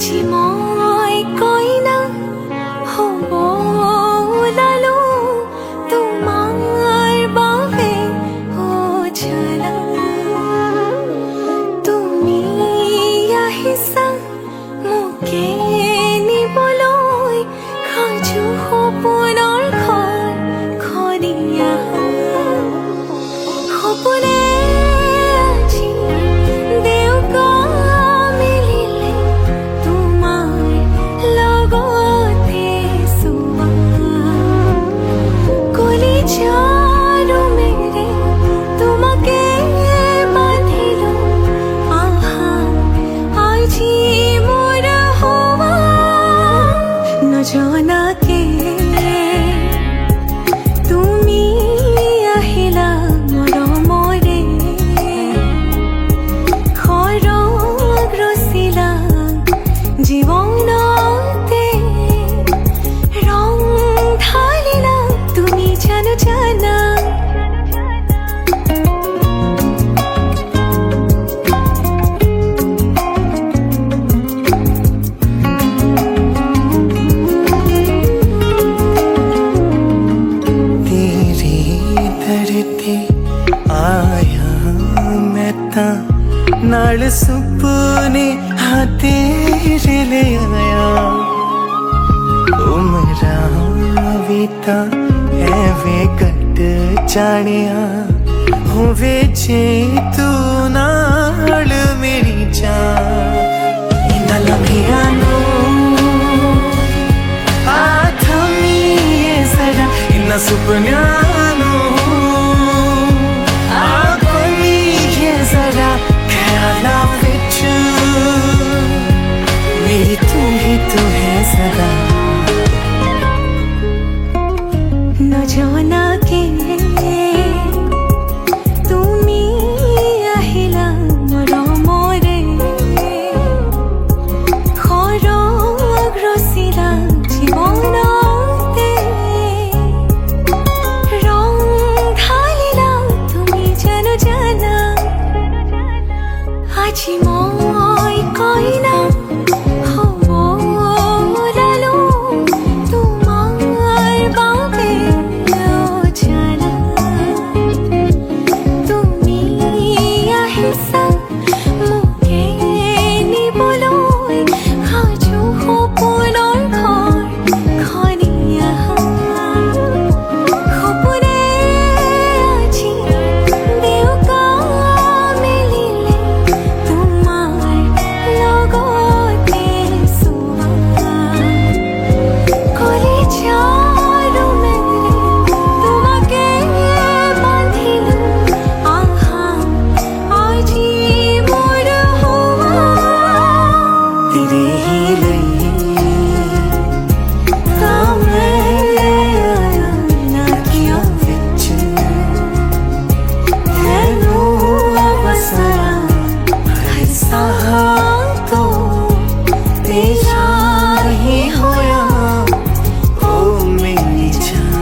আজি মই কইনা হ'ব ওলালো তোমাৰ বাবে উজালা। তুমি আহিছা মোকে নিবলৈ সাজু সপোনৰ ঘৰ খনিয়া। সপোনে আজি দেউকা মিলিলে তোমাৰ লগতে চোৱা। কলিজাৰো মেৰে তোমাকে বান্ধিলো আহা আজি মোৰ হোৱা। নজনাকে তুমি আহিলা মৰমৰে খৰগ ৰচিলা জীৱনতে ৰং ঢালিলা তুমি জানো জানা। तेरी धरती आया मैं ता नाल सुपने हाँ तेरे ले आया। उमरा बीता है वे कट जानिया होवे जे तू नाल मेरी जान। इन्ना लम्हिया नू इन्ना सुपन्यानो आकोनी ये जरा ख्याला विच मेरी तू ही तो है सदा। নজনাকে তুমি আহিলা মৰমৰে খৰগ ৰচিলা জীৱনতে ৰং ঢালিলা তুমি জানো জানা। আজি মই কইনা হ'ব ওলালো তোমাৰ বাবে উজালা। তুমি আহিছা মোকে নিবলৈ সাজু সপোনৰ ঘৰ খনিয়া। সপোনে আজি দেউকা মিলিলে তোমাৰ লগতে চোৱা। কলিজাৰো মেৰে তোমাকে বান্ধিলো আহা আজি মোৰ হোৱা। तेरे ही लिए कामे आया ना अखियों विच हैनू बसरा हर साह तो तेरा ही होया ओ मेरी जान।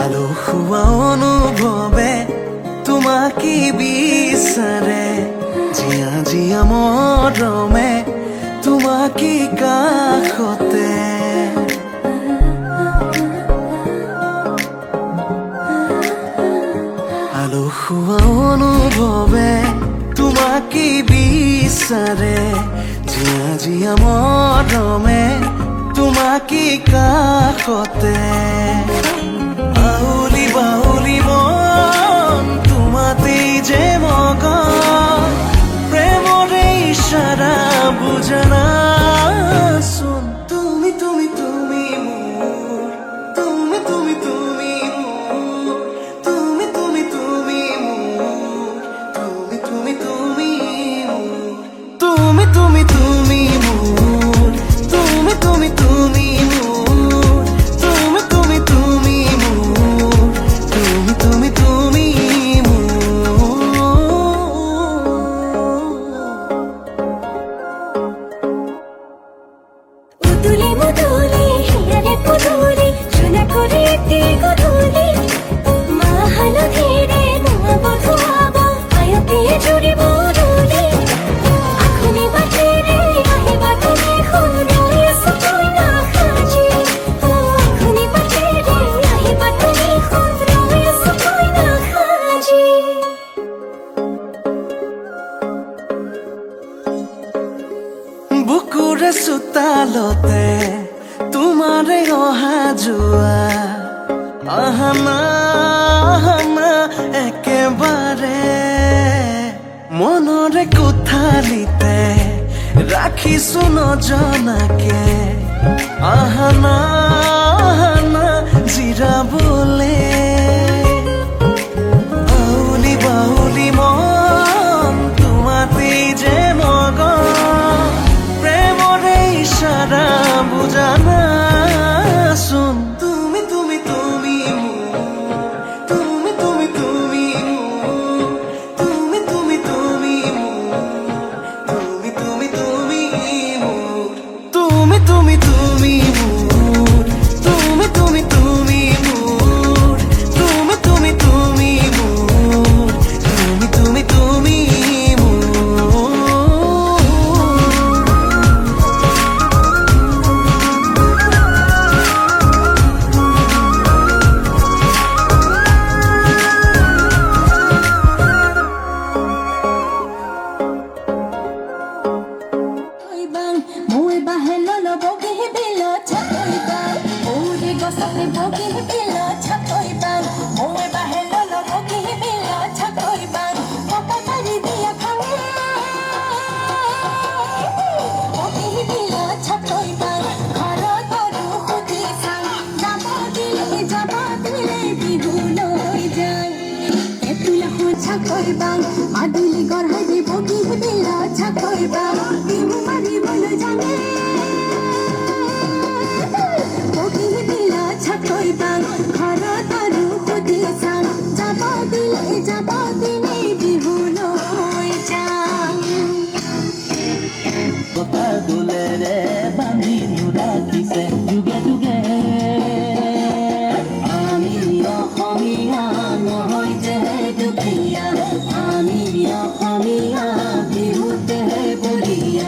আলো খুয়া অনুভবে তোমাকে বিচাৰে জিয়া জিয়া মৰমে তোমাকে কাষতে। আলো খুয়া অনুভবে তোমাকে বিচাৰে জিয়া জিয়া মৰমে তোমাকে কাষতে। আউলি বাউলি মন তোমাতেই যে মগন প্ৰেমৰে ইশাৰা বুজনা চোন। তুমি তুমি তুমি মোৰ তুমি তুমি তুমি মোৰ তুমি তুমি তুমি মোৰ তুমি তুমি তুমি মোৰ তুমি তুমি তুমি মোৰ তুমি তুমি তুমি মোৰ ৰাতিৰ গধূলি মাহ হালধিৰে নোৱাব ধুৱাব আয়তিয়ে জুৰিব দৌলি আখনি বাটেৰে আহিবা তুমি ৰৈ আছো কইনা সাজি আখনি বাটেৰে আহিবা তুমি ৰৈ আছো কইনা সাজি বুকুৰে চোতালতে তোমাৰে অহা যোৱা আহানা আহানা একেবাৰে মনৰে কোঠালিতে ৰাখিছো নজনাকে আহানা আহানা জিৰাবলে আউলি বাউলি মন তোমাতেই যে মগন প্ৰেমৰে ইশাৰা বুজানা চোন তুমি তুমি তুমি মোৰ তুমি তুমি তুমি মোৰ তুমি তুমি তুমি মোৰ তুমি তুমি তুমি মোৰ তুমি তুমি তুমি মোৰ তুমি তুমি তুমি মোৰ তুমি তুমি তুমি মোৰ তুমি তুমি তুমি মোৰ bang mui ba hello lo bogi bila chatoi bang uri gosate bogi bila chatoi bang mui ba hello lo bogi bila chatoi bang papa kari dia khange bogi bila chatoi bang khara toru khudi sang jaba dile bihuloi jai etula hu chatoi bang maduli gor hai bogi bila chatoi bang dimu mari bolo jane bogi bila chatoi bang khara taru khudi sang jaba dile bihuloi jang কথা দোলেৰে বান্ধি ৰাখিছে যুগে যুগে আমি অসমীয়া নহয় যে দুখীয়া আমি অসমীয়া বিহুতে বলিয়া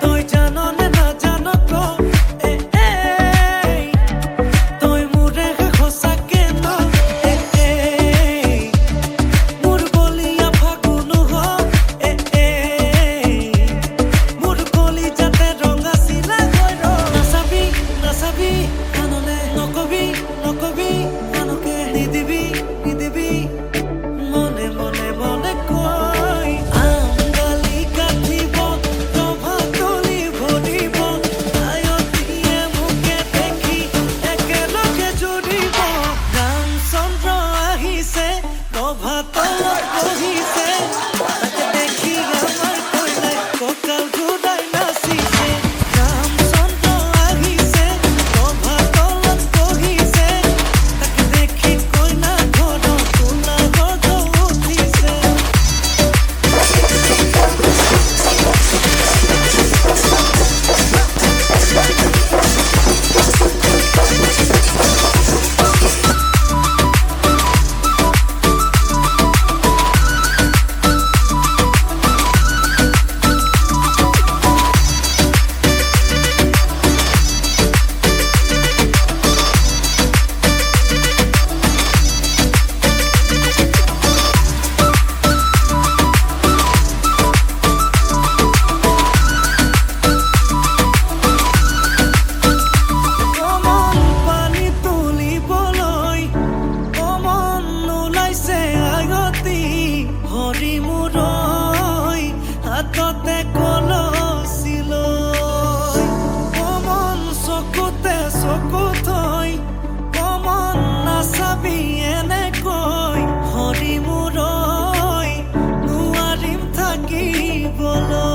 তই জানো নে নাজানো ক তই মোৰে সঁচাকে ন মোৰ বলিয়া ফাগুন হ মোৰ কলি যাতে ৰঙা চিলা হৈ নাচাবি নাচাবি কাণলে নকবি নকবি কাণকে নিদিবি নিদিবি মনে মনে মনে কয় আঙালি কাটিব ৰভা তলি ভৰিব আয়তিয়ে মোকে দেখি একেলগে জুৰিব ৰামচন্দ্ৰ আহিছে ৰভা তলত বহিছে তাকে দেখি আমাৰ কইনাই কঁকাল ঘূৰাই নাচিছে ৰামচন্দ্ৰ আহিছে ৰভা তলত বহিছে তাকে দেখি কইনা ঘৰত কোনা গৰ্জ উঠিছে কমন পানী তুলিবলৈ কমন নোলাইছে আগতি হৰি মূৰৈ হাততে কলচি লৈ কমন চকুতে চকু থৈ কমন নাচাবি এনেকৈ হৰি মূৰৈ নোৱাৰিম থাকিবলৈ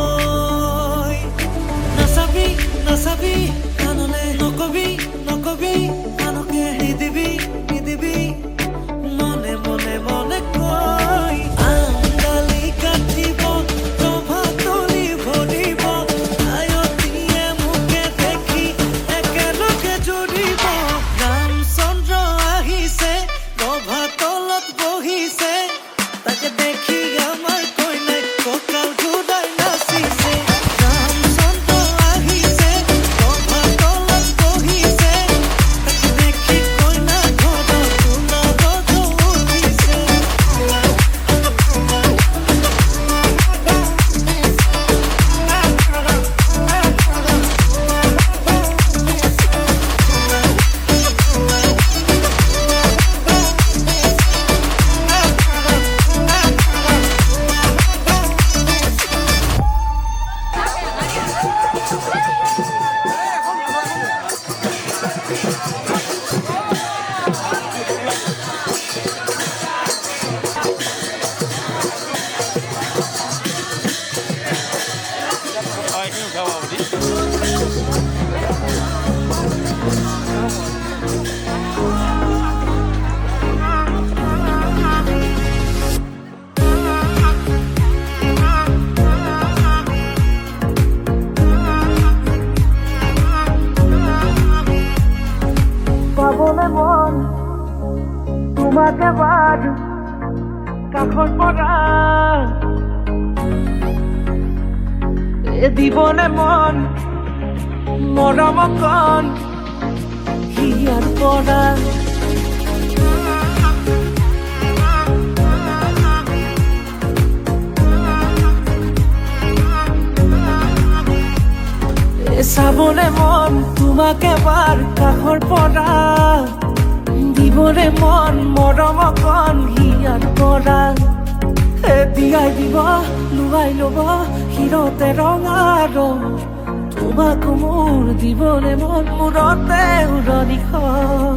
কাষত পৰা দিবনে মন মৰম কণ হিয়াৰ পৰা চাবনে মন তোমাক এবাৰ কাষৰ পৰা দিবনে মন মৰম কণ হিয়াৰ পৰা দিয়াই দিব লুৱাই ল'ব হিৰতে ৰঙা ৰং তোমাক মোৰ দিবনে মন মূৰতে উৰণিখন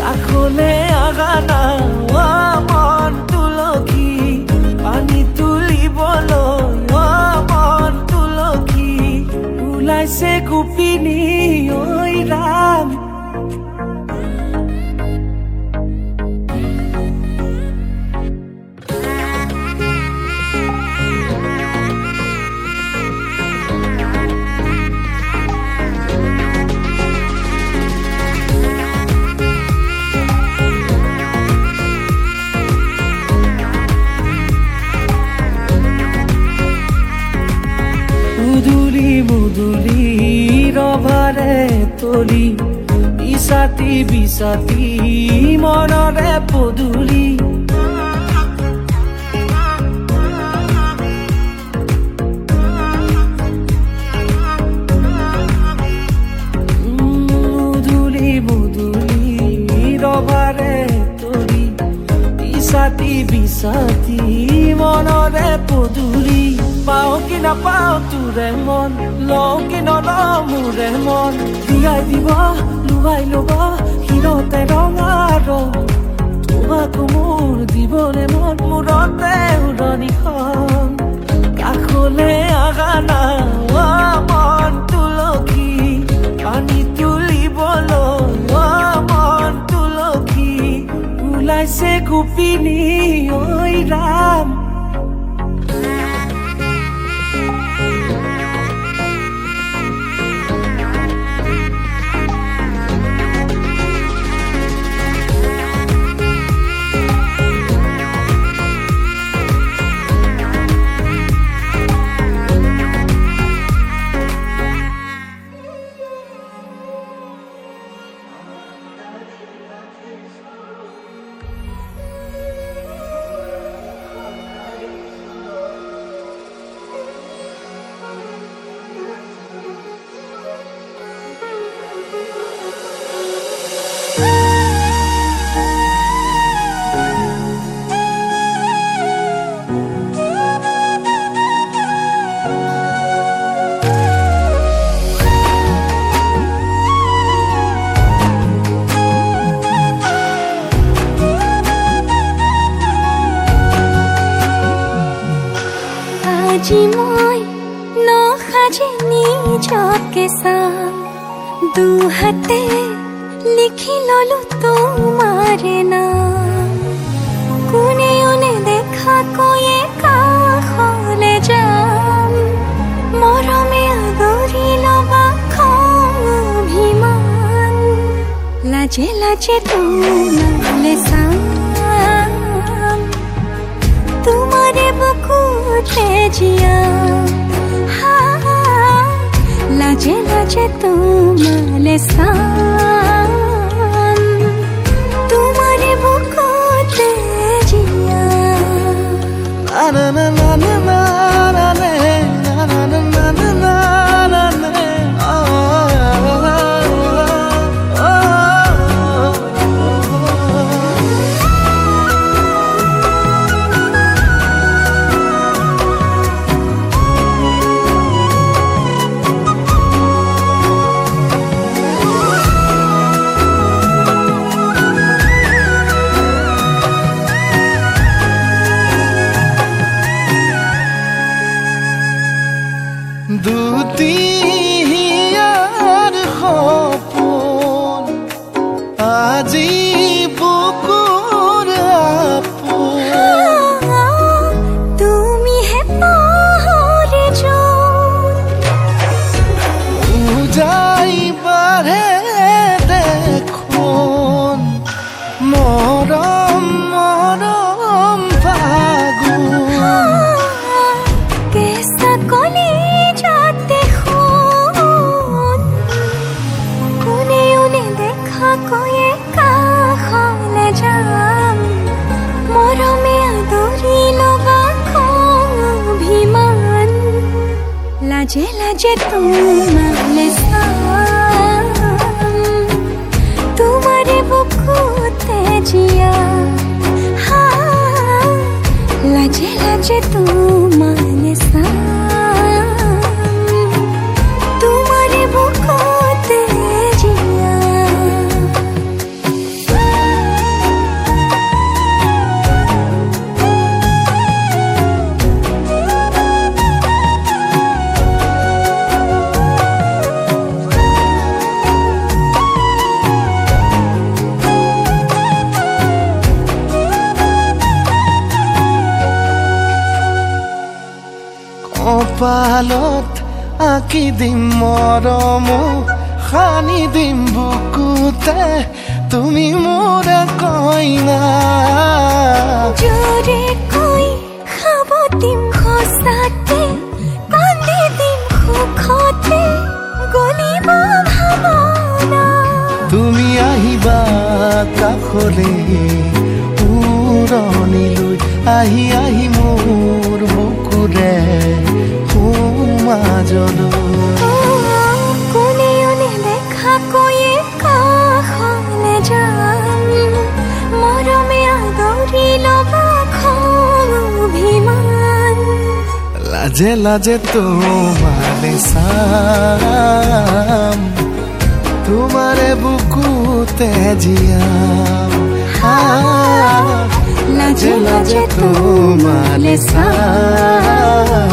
কাষলে আগানা মন তুলসী পানী তুলিবলৈ মন তুলসী ওলাইছে গোপিনী ঐ ৰাম মুদুলি ৰভাৰে তলি ইছাতি বিছাতি মনৰে পদুলি মুদুলি ৰভাৰে তলি ইছাতি বিছাতি মনৰে পদুলি পাও কি নাপাও তোৰে মন লওঁ কি নলওঁ মোৰে মন দিয়াই দিব লুৱাই ল'ব হিৰতে ৰঙা ৰং তোমাক মোৰ দিবনে মন মূৰতে উৰণিখন কাষলে আগানা মন তুলসী পানী তুলিবলৈ মন তুলসী ওলাইছে গোপিনী ঐ ৰাম আজি মই নসাজে নিজকে চাম দুহাতে লিখি ললো তোমাৰ নাম কোনেও নেদেখা কৈয়ে কাষলে যাম মৰমে আদৰি ল'বা খং অভিমান লাজে লাজে তোমালে চাম তোমারে বুকুতে জিয়া লাজে লাজে তোমালে সাম তোমারে বুকুতে জিয়া na na na na na na na na na na na na লাজে লাজে তোমালে সাম তোমারে বুকুতে জিয়া লাজে লাজে তোমালে সাম তোমারে বুকুতে জিয়া কপালত আঁকি দিম মৰম সানি দিম বুকুতে তুমি মোৰ কইনা জোরে কই খাব দিম খসাতে কান্দি দিম সুখতে গলিব ভাবনা তুমি আহিবা কাষলে উৰণিলৈ আহি আহি মোৰ বুকুৰে সোমাজলৈ কোনেও নেদেখা কৈয়ে কাষলে যাম মৰমে আদৰি ল'বা খং অভিমান লাজে লাজে তোমালে চাম তোমাৰে বুকুতে জিয়াম লাজে লাজে তোমালে চাম